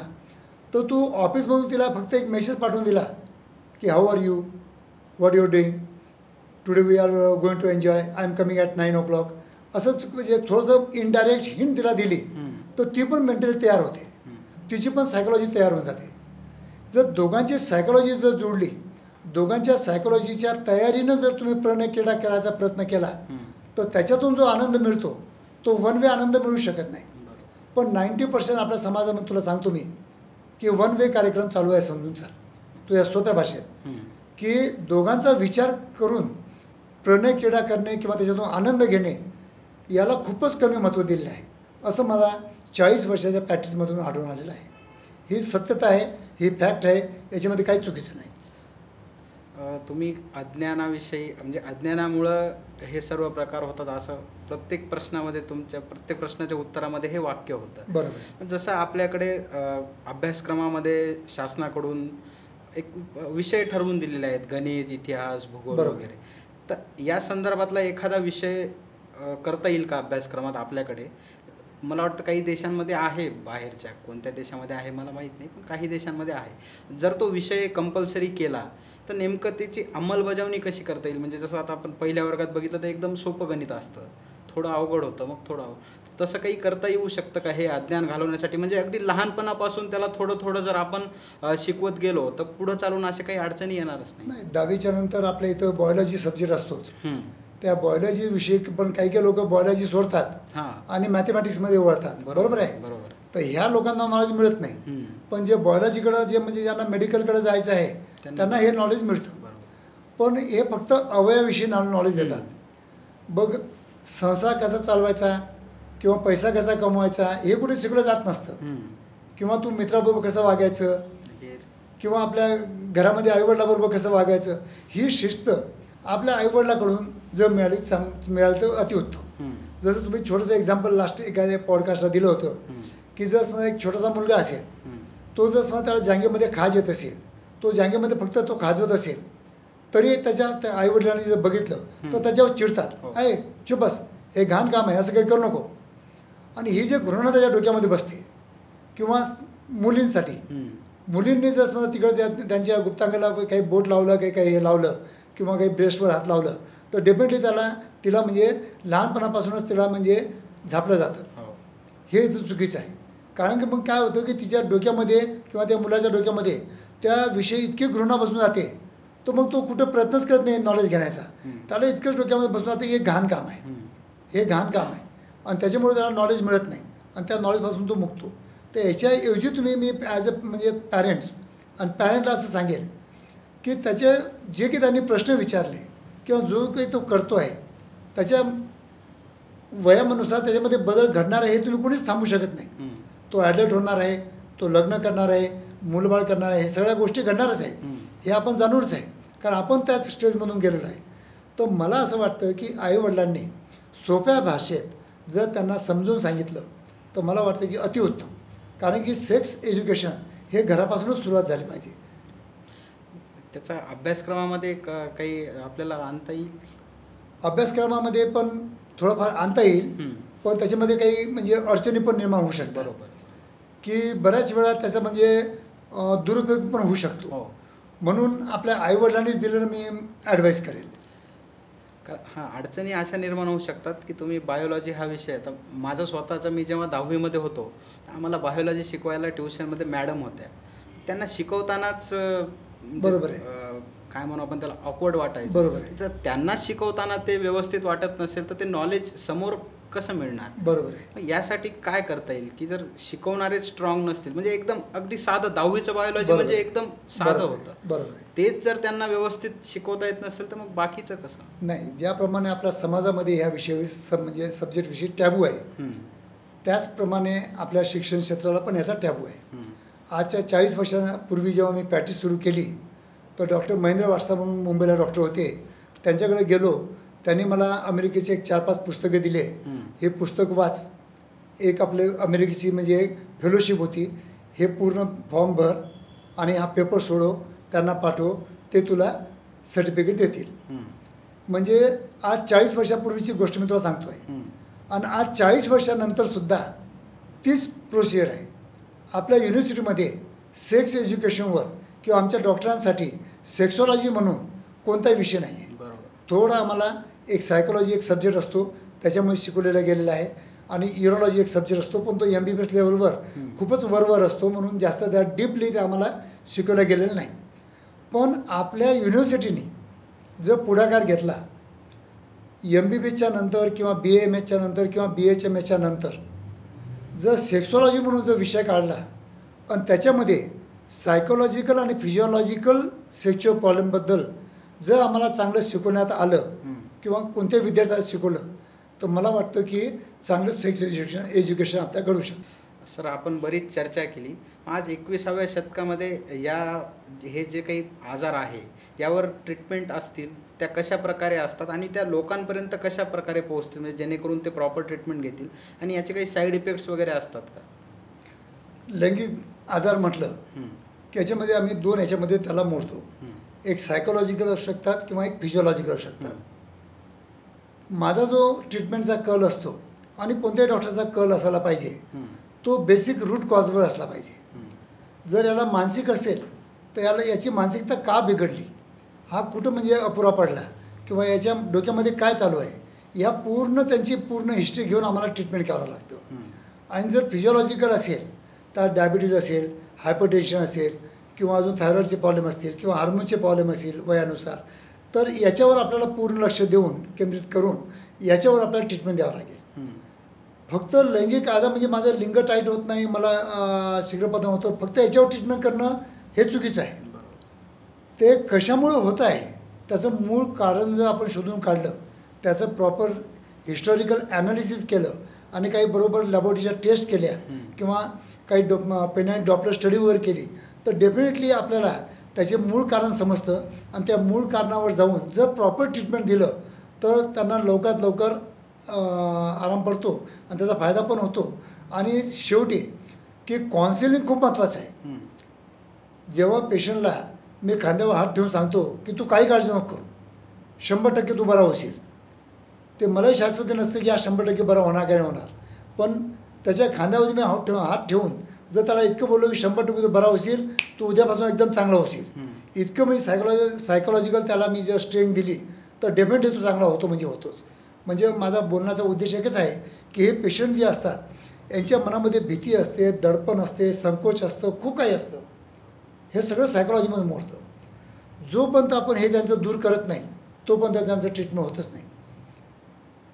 तर तू ऑफिसमधून तिला फक्त एक मेसेज पाठवून दिला की how are you, what you doing, today we are going to enjoy, I am coming at 9 o'clock, असं म्हणजे थोडंसं इनडायरेक्ट हिंट तिला दिली तर ती पण मेंटली तयार होते, तिची पण सायकोलॉजी तयार होऊन जाते. जर दोघांची सायकोलॉजी जर जोडली, दोघांच्या सायकोलॉजीच्या तयारीनं जर तुम्ही प्रणय क्रीडा करायचा प्रयत्न केला तर त्याच्यातून जो आनंद मिळतो तो वन वे आनंद मिळू शकत नाही. पण 90% आपल्या समाजामध्ये तुला सांगतो मी की वन वे कार्यक्रम चालू आहे. समजून चाल तुझ्या सोप्या भाषेत की दोघांचा विचार करून प्रणय क्रीडा करणे किंवा त्याच्यातून आनंद घेणे याला खूपच कमी महत्त्व दिलेलं आहे, असं मला 40 वर्षाच्या प्रॅक्टिसमधून आढळून आलेलं आहे. ही सत्यता आहे, ही फॅक्ट आहे, याच्यामध्ये काही चुकीचं नाही.
तुम्ही अज्ञानाविषयी म्हणजे अज्ञानामुळं हे सर्व प्रकार होतात असं प्रत्येक प्रश्नामध्ये तुमच्या प्रत्येक प्रश्नाच्या उत्तरामध्ये हे वाक्य होतं.
बरोबर.
जसं आपल्याकडे अभ्यासक्रमामध्ये शासनाकडून एक विषय ठरवून दिलेले आहेत, गणित, इतिहास, भूगोल वगैरे. तर या संदर्भातला एखादा विषय करता येईल का अभ्यासक्रमात आपल्याकडे? मला वाटतं काही देशांमध्ये आहे, बाहेरच्या कोणत्या देशामध्ये आहे मला माहीत नाही, पण काही देशांमध्ये आहे. जर तो विषय कंपल्सरी केला तर नेमकं त्याची अंमलबजावणी कशी करता येईल? म्हणजे जसं आता आपण पहिल्या वर्गात बघितलं तर एकदम सोपं गणित असतं, थोडं अवघड होतं, मग थोडं तसं काही करता येऊ शकतं का हे अज्ञान घालवण्यासाठी? म्हणजे अगदी लहानपणापासून त्याला थोडं थोडं जर आपण शिकवत गेलो तर पुढं चालून असे काही अडचणी येणारच नाही.
10वीच्या नंतर आपल्या इथं बायोलॉजी सब्जेक्ट असतोच. त्या बायोलॉजी विषयी पण काही लोक बायोलॉजी सोडतात आणि मॅथमॅटिक्समध्ये वळतात. बरोबर आहे. तर ह्या लोकांना नॉलेज मिळत नाही. पण जे बायोलॉजीकडं जे म्हणजे ज्यांना मेडिकलकडे जायचं आहे त्यांना हे नॉलेज मिळतं. पण हे फक्त अवयवाविषयी नॉलेज देतात. बघ, संसार कसा चालवायचा किंवा पैसा कसा कमवायचा हे कुठे शिकलं जात नसतं. किंवा तू मित्राबरोबर कसं वागायचं किंवा आपल्या घरामध्ये आईवडिलाबरोबर कसं वागायचं, ही शिस्त आपल्या आईवडिलाकडून जर मिळाली तर अतिउत्तम. जसं तुम्ही छोटंसं एक्झाम्पल लास्ट एखाद्या पॉडकास्टला दिलं होतं की जर समजा एक छोटासा मुलगा असेल, तो जर समजा त्याला जांगेमध्ये खाज येत असेल, तो जांगेमध्ये फक्त तो खाजवत असेल तरी त्या आईवडिलांनी जर बघितलं तर त्याच्यावर चिडतात, आहे चुप बस, हे घाण काम आहे, असं काही करू नको. आणि ही जे घृणा त्याच्या डोक्यामध्ये बसते. किंवा मुलींसाठी, मुलींनी जर समजा तिकडे त्यांच्या गुप्तांगाला काही बोट लावलं, काही हे लावलं किंवा काही ब्रेस्टवर हात लावलं तर डेफिनेटली तिला म्हणजे लहानपणापासूनच तिला म्हणजे झापलं जातं. हे चुकीचं आहे. कारण की मग काय होतं की तिच्या डोक्यामध्ये किंवा त्या मुलाच्या डोक्यामध्ये त्याविषयी इतकी घृणा बसून जाते तर मग तो कुठं प्रयत्नच करत नाही नॉलेज घेण्याचा. त्याला इतकंच डोक्यामध्ये बसून जाते की हे घाण काम आहे, हे घाण काम आहे, आणि त्याच्यामुळे त्याला नॉलेज मिळत नाही आणि त्या नॉलेजपासून तो मुकतो. तर याच्याऐवजी मी ॲज अ म्हणजे पॅरेंट्स आणि पॅरेंटला असं सांगेल की त्याचे जे काही त्यांनी प्रश्न विचारले किंवा जो काही तो करतो आहे त्याच्या वयानुसार त्याच्यामध्ये बदल घडणार आहे हे तुम्ही कोणीच थांबू शकत नाही. तो ॲडल्ट होणार आहे, तो लग्न करणार आहे, मूलबाळ करणार आहे, हे सगळ्या गोष्टी घडणारच आहेत. हे आपण जाणूनच आहे, कारण आपण त्याच स्टेजमधून गेलेलो आहे. तर मला असं वाटतं की आईवडिलांनी सोप्या भाषेत जर त्यांना समजून सांगितलं तर मला वाटतं की अतिउत्तम. कारण की सेक्स एज्युकेशन हे घरापासूनच सुरुवात झाली पाहिजे.
त्याचा अभ्यासक्रमामध्ये काही आपल्याला आणता येईल?
अभ्यासक्रमामध्ये पण थोडंफार आणता येईल, पण त्याच्यामध्ये काही म्हणजे अडचणी पण निर्माण होऊ शकतात.
बरोबर.
की बऱ्याच वेळा त्याचा म्हणजे दुरुपयोग पण होऊ शकतो. म्हणून आपल्या आईवडिलांनीच दिलेलं मी ॲडवाईस करेल.
अडचणी अशा निर्माण होऊ शकतात की तुम्ही बायोलॉजी हा विषय, आता माझं स्वतःचं, मी जेव्हा 10वीमध्ये होतो आम्हाला बायोलॉजी शिकवायला ट्युशनमध्ये मॅडम होत्या. त्यांना शिकवतानाच
बरोबर आहे,
काय म्हणू आपण त्याला, ऑकवर्ड वाटायचं.
बरोबर आहे.
जर त्यांना शिकवताना ते व्यवस्थित वाटत नसेल तर ते नॉलेज समोर कसं मिळणार?
बरोबर आहे.
यासाठी काय करता येईल की जर शिकवणारे स्ट्रॉंग नसतील, म्हणजे एकदम अगदी साधं 10वीचं बायोलॉजी म्हणजे एकदम साधं होतं,
बरोबर आहे,
तेच जर त्यांना व्यवस्थित शिकवता येत नसेल तर मग बाकीचं कसं?
नाही, ज्याप्रमाणे आपल्या समाजामध्ये ह्या विषयी म्हणजे सब्जेक्टविषयी टॅबू आहे त्याचप्रमाणे आपल्या शिक्षण क्षेत्राला पण याचा टॅबू आहे. आजच्या 40 वर्षांपूर्वी जेव्हा मी प्रॅक्टिस सुरू केली तर डॉक्टर महेंद्र वाटसा म्हणून मुंबईला डॉक्टर होते, त्यांच्याकडे गेलो. त्यांनी मला अमेरिकेचे एक 4-5 पुस्तकं दिले. हे पुस्तक वाच, एक आपले अमेरिकेची म्हणजे एक फेलोशिप होती, हे पूर्ण फॉर्म भर आणि हा पेपर सोडव, त्यांना पाठव, ते तुला सर्टिफिकेट देतील. म्हणजे आज 40 वर्षापूर्वीची गोष्ट मी तुला सांगतो आहे. आणि आज 40 वर्षानंतरसुद्धा तीच प्रोसिजर आहे. आपल्या युनिव्हर्सिटीमध्ये सेक्स एज्युकेशनवर किंवा आमच्या डॉक्टरांसाठी सेक्सॉलॉजी म्हणून कोणताही विषय नाही आहे. थोडा आम्हाला एक सायकोलॉजी एक सब्जेक्ट असतो त्याच्यामध्ये शिकवलेला गेलेला आहे. आणि युरोलॉजी एक सब्जेक्ट असतो, पण तो MBBS लेवलवर खूपच वरवर असतो, म्हणून जास्त त्या डीपली ते आम्हाला शिकवलं गेलेलं नाही. पण आपल्या युनिव्हर्सिटीने जर पुढाकार घेतला MBBSच्या नंतर किंवा BAMSच्या नंतर किंवा BHMSच्या नंतर जर सेक्सॉलॉजी म्हणून जर विषय काढला आणि त्याच्यामध्ये सायकोलॉजिकल आणि फिजिओलॉजिकल सेक्शुअल प्रॉब्लेमबद्दल जर आम्हाला चांगलं शिकवण्यात आलं किंवा कोणत्या विद्यार्थ्याला शिकवलं तर मला वाटतं की चांगलं सेक्स एज्युकेशन आपल्या घडू शकतं.
सर, आपण बरीच चर्चा केली. आज 21व्या शतकामध्ये हे जे काही आजार आहे यावर ट्रीटमेंट असतील त्या कशा प्रकारे असतात आणि त्या लोकांपर्यंत कशा प्रकारे पोहोचतील, म्हणजे जेणेकरून ते प्रॉपर ट्रीटमेंट घेतील आणि याचे काही साईड इफेक्ट्स वगैरे असतात का?
लैंगिक आजार म्हटलं की याच्यामध्ये आम्ही 2 याच्यामध्ये त्याला मोडतो. एक सायकोलॉजिकल असू शकतात किंवा एक फिजिओलॉजिकल असू शकतात. माझा जो ट्रीटमेंटचा कल असतो आणि कोणत्याही डॉक्टरचा कल असायला पाहिजे तो बेसिक रूट कॉजवर असला पाहिजे. जर याला मानसिक असेल तर याची मानसिकता का बिघडली, हा कुठं म्हणजे अपुरा पडला किंवा याच्या डोक्यामध्ये काय चालू आहे, या त्यांची पूर्ण हिस्ट्री घेऊन आम्हाला ट्रीटमेंट करावं लागतं. आणि जर फिजिओलॉजिकल असेल तर डायबिटीज असेल, हायपरटेन्शन असेल किंवा अजून थायरॉईडचे प्रॉब्लेम असतील किंवा हार्मोनचे प्रॉब्लेम असतील वयानुसार, तर याच्यावर आपल्याला पूर्ण लक्ष देऊन केंद्रित करून याच्यावर आपल्याला ट्रीटमेंट द्यावं लागेल. फक्त लैंगिक आजार म्हणजे माझं लिंग टाईट होत नाही, मला शीघ्रपतन होतं, फक्त याच्यावर ट्रीटमेंट करणं हे चुकीचं आहे. ते कशामुळं होतं आहे त्याचं मूळ कारण जर आपण शोधून काढलं, त्याचं प्रॉपर हिस्टॉरिकल ॲनालिसिस केलं आणि काही बरोबर लॅबोरेटरीच्या टेस्ट केल्या किंवा काही पेनाईट डॉपलर स्टडी वगैरे केली तर डेफिनेटली आपल्याला त्याचे मूळ कारण समजतं आणि त्या मूळ कारणावर जाऊन जर प्रॉपर ट्रीटमेंट दिलं तर त्यांना लवकरात लवकर आराम पडतो आणि त्याचा फायदा पण होतो. आणि शेवटी की काउन्सिलिंग खूप महत्त्वाचं आहे. जेव्हा पेशंटला मी खांद्यावर हात ठेवून सांगतो की तू काही काळजी नको करू, 100% तू बरा होशील, ते मलाही शाश्वती नसते की हा 100% बरा होणार काय होणार, पण त्याच्या खांद्यावर मी हात ठेवून जर त्याला इतकं बोललो की 100% तू बरा होशील, तू उद्यापासून एकदम चांगला होशील, इतकं मी सायकोलॉजिकल त्याला मी जर स्ट्रेंथ दिली तर डेफिनेटली तू चांगला होतो म्हणजे होतोच. म्हणजे माझा बोलण्याचा उद्देश एकच आहे की हे पेशंट जे असतात यांच्या मनामध्ये भीती असते, दडपण असते, संकोच असतं, खूप काही असतं. हे सगळं सायकोलॉजीमध्ये मोडतं. जोपर्यंत आपण हे त्यांचं दूर करत नाही तोपर्यंत त्यांचं ट्रीटमेंट होतच नाही.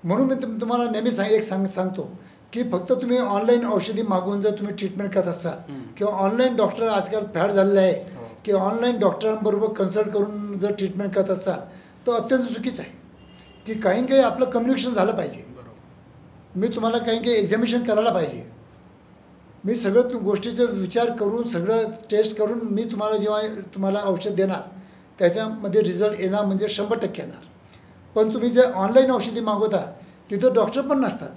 म्हणून मी तुम्हाला नेहमी सांगतो की फक्त तुम्ही ऑनलाईन औषधी मागवून जर तुम्ही ट्रीटमेंट करत असाल किंवा ऑनलाईन डॉक्टर आजकाल फॅड झालेले आहे की ऑनलाईन डॉक्टरांबरोबर कन्सल्ट करून जर ट्रीटमेंट करत असाल तर अत्यंत चुकीचं आहे. की काही आपलं कम्युनिकेशन झालं पाहिजे. मी तुम्हाला काही एक्झामिनेशन करायला पाहिजे. मी सगळं गोष्टीचा विचार करून सगळं टेस्ट करून मी तुम्हाला औषध देणार, त्याच्यामध्ये रिझल्ट येणार म्हणजे 100% येणार. पण तुम्ही जर ऑनलाईन औषधी मागवता तिथं डॉक्टर पण नसतात,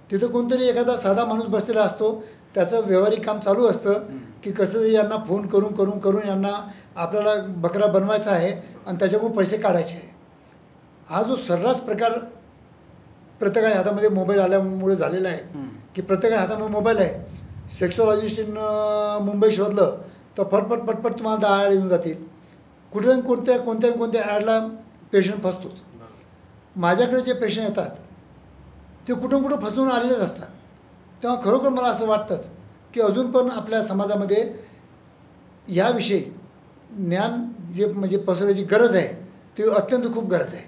तिथं कोणतरी एखादा साधा माणूस बसलेला असतो, त्याचं व्यावहारिक काम चालू असतं की कसं यांना फोन करून यांना आपल्याला बकरा बनवायचा आहे आणि त्याच्यामुळे पैसे काढायचे आहे. हा जो सर्रास प्रकार प्रत्येकाच्या हातामध्ये मोबाईल आल्यामुळे झालेला आहे की प्रत्येकाच्या हातामध्ये मोबाईल आहे. सेक्सॉलॉजिस्टनं मुंबई शोधलं तर फटफट तुम्हाला 10 ॲड येऊन जातील. कुठे कोणत्या ॲडला पेशंट फसतोच. माझ्याकडे जे पेशंट येतात ते कुठून फसवून आलेलेच असतात. तेव्हा खरोखर मला असं वाटतंच की अजून पण आपल्या समाजामध्ये याविषयी ज्ञान जे म्हणजे पसरवण्याची गरज आहे ती अत्यंत खूप गरज आहे.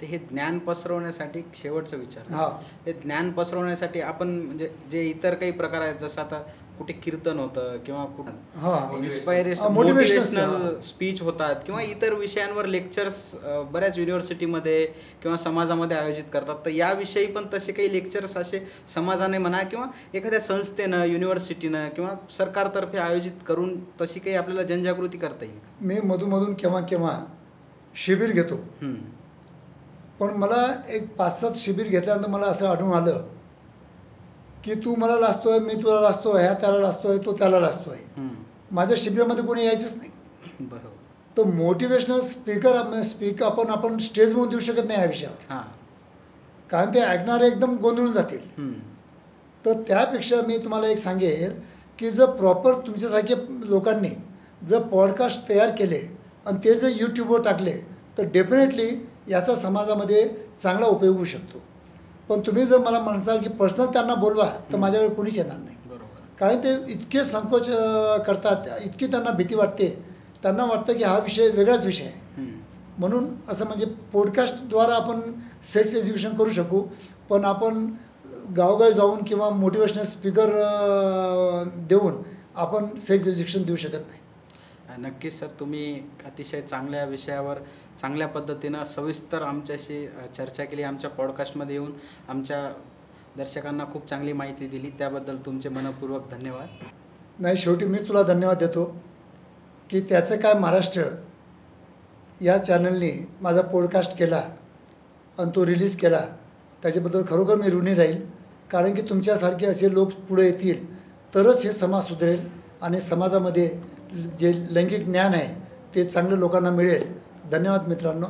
ते हे ज्ञान पसरवण्यासाठी शेवटचं विचार,
हां,
हे ज्ञान पसरवण्यासाठी आपण म्हणजे जे इतर काही प्रकार आहेत जसं आता कुठे कीर्तन होतं किंवा कुठं मोटिवेशनल स्पीच होतात किंवा इतर विषयांवर लेक्चर्स बऱ्याच युनिव्हर्सिटीमध्ये किंवा समाजामध्ये आयोजित करतात, तर याविषयी पण तसे काही लेक्चर्स असे समाजाने म्हणा किंवा एखाद्या संस्थेनं, युनिव्हर्सिटीनं किंवा सरकारतर्फे आयोजित करून तशी काही आपल्याला जनजागृती करता येईल.
मी मधून केव्हा शिबिर घेतो, पण मला एक 5-7 शिबिर घेतल्यानंतर मला असं आढळून आलं की तू मला लाजतोय, मी तुला लाजतोय, ह्या त्याला लाजतोय, तो त्याला लाजतोय. माझ्या शिबिरामध्ये कोणी यायचंच नाही.
बरोबर.
तर मोटिवेशनल स्पीकर आपण स्टेजमधून देऊ शकत नाही या विषयावर, कारण ते ऐकणारे एकदम गोंधळून जातील. तर त्यापेक्षा मी तुम्हाला एक सांगेल की जर प्रॉपर तुमच्यासारख्या लोकांनी जर पॉडकास्ट तयार केले आणि ते जर यूट्यूबवर टाकले तर डेफिनेटली याचा समाजामध्ये चांगला उपयोग होऊ शकतो. पण तुम्ही जर मला म्हणसाल की पर्सनल त्यांना बोलवा तर माझ्याकडे कोणीच येणार नाही.
बरोबर.
कारण ते इतके संकोच करतात, इतकी त्यांना भीती वाटते, त्यांना वाटतं की हा विषय वेगळाच विषय आहे. म्हणून असं म्हणजे पॉडकास्टद्वारा आपण सेक्स एज्युकेशन करू शकू, पण आपण गावोगावी जाऊन किंवा मोटिवेशनल स्पीकर देऊन आपण सेक्स एज्युकेशन देऊ शकत नाही.
नक्कीच सर, तुम्ही अतिशय चांगल्या विषयावर चांगल्या पद्धतीनं सविस्तर आमच्याशी चर्चा केली. आमच्या पॉडकास्टमध्ये येऊन आमच्या दर्शकांना खूप चांगली माहिती दिली, त्याबद्दल तुमचे मनपूर्वक धन्यवाद.
नाही, शेवटी मीच तुला धन्यवाद देतो की त्याचं काय महाराष्ट्र या चॅनलने माझा पॉडकास्ट केला आणि तो रिलीज केला, त्याच्याबद्दल खरोखर मी ऋणी राहील. कारण की तुमच्यासारखे असे लोक पुढे येतील तरच हे समाज सुधरेल आणि समाजामध्ये जे लैंगिक ज्ञान आहे ते चांगल्या लोकांना मिळेल. धन्यवाद मित्रांनो.